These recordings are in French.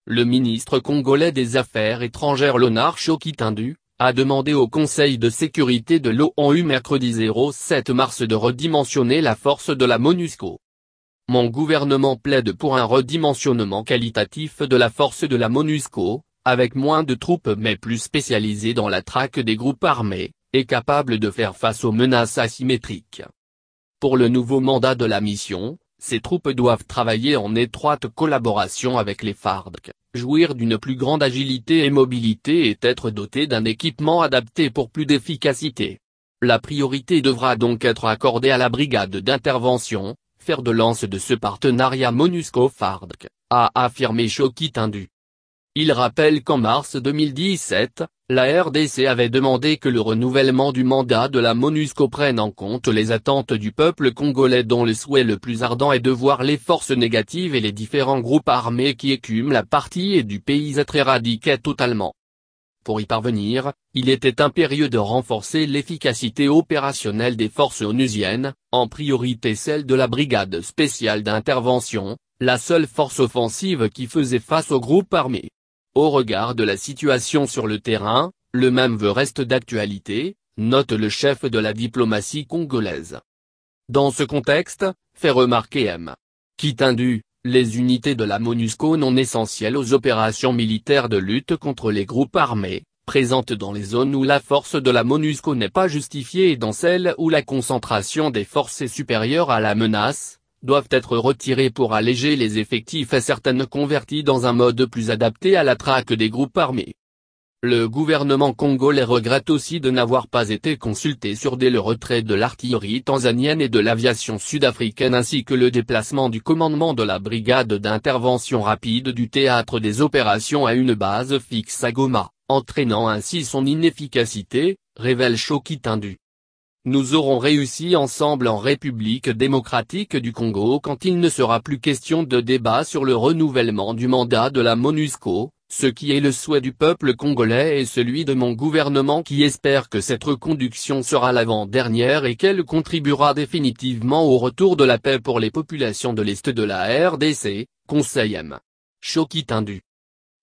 Le ministre congolais des Affaires étrangères Léonard Choki-Tindu a demandé au Conseil de sécurité de l'ONU mercredi 07 mars de redimensionner la force de la MONUSCO. Mon gouvernement plaide pour un redimensionnement qualitatif de la force de la MONUSCO, avec moins de troupes mais plus spécialisées dans la traque des groupes armés, et capables de faire face aux menaces asymétriques. Pour le nouveau mandat de la mission, ces troupes doivent travailler en étroite collaboration avec les FARDC, jouir d'une plus grande agilité et mobilité et être dotées d'un équipement adapté pour plus d'efficacité. La priorité devra donc être accordée à la brigade d'intervention, fer de lance de ce partenariat MONUSCO-FARDC, a affirmé Choki-Tindu. Il rappelle qu'en mars 2017, la RDC avait demandé que le renouvellement du mandat de la MONUSCO prenne en compte les attentes du peuple congolais dont le souhait le plus ardent est de voir les forces négatives et les différents groupes armés qui écument la partie et du pays être éradiqués totalement. Pour y parvenir, il était impérieux de renforcer l'efficacité opérationnelle des forces onusiennes, en priorité celle de la brigade spéciale d'intervention, la seule force offensive qui faisait face aux groupes armés. Au regard de la situation sur le terrain, le même vœu reste d'actualité, note le chef de la diplomatie congolaise. Dans ce contexte, fait remarquer M. Choki-Tindu, les unités de la MONUSCO non essentielles aux opérations militaires de lutte contre les groupes armés, présentes dans les zones où la force de la MONUSCO n'est pas justifiée et dans celles où la concentration des forces est supérieure à la menace, doivent être retirées pour alléger les effectifs et certaines converties dans un mode plus adapté à la traque des groupes armés. Le gouvernement congolais regrette aussi de n'avoir pas été consulté sur le retrait de l'artillerie tanzanienne et de l'aviation sud-africaine ainsi que le déplacement du commandement de la brigade d'intervention rapide du théâtre des opérations à une base fixe à Goma, entraînant ainsi son inefficacité, révèle Choki-Tindu. Nous aurons réussi ensemble en République démocratique du Congo quand il ne sera plus question de débat sur le renouvellement du mandat de la MONUSCO, ce qui est le souhait du peuple congolais et celui de mon gouvernement qui espère que cette reconduction sera l'avant-dernière et qu'elle contribuera définitivement au retour de la paix pour les populations de l'Est de la RDC, conseille M. Choki-Tindu.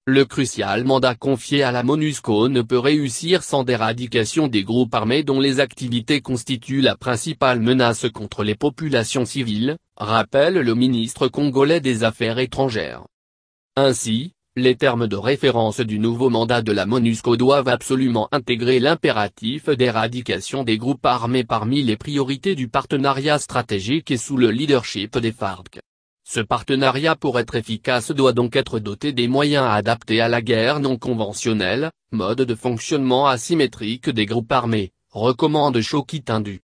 Le crucial mandat confié à la MONUSCO ne peut réussir sans d'éradication des groupes armés dont les activités constituent la principale menace contre les populations civiles, rappelle le ministre congolais des Affaires étrangères. Ainsi, les termes de référence du nouveau mandat de la MONUSCO doivent absolument intégrer l'impératif d'éradication des groupes armés parmi les priorités du partenariat stratégique et sous le leadership des FARDC. Ce partenariat pour être efficace doit donc être doté des moyens adaptés à la guerre non conventionnelle, mode de fonctionnement asymétrique des groupes armés, recommande Choki-Tindu.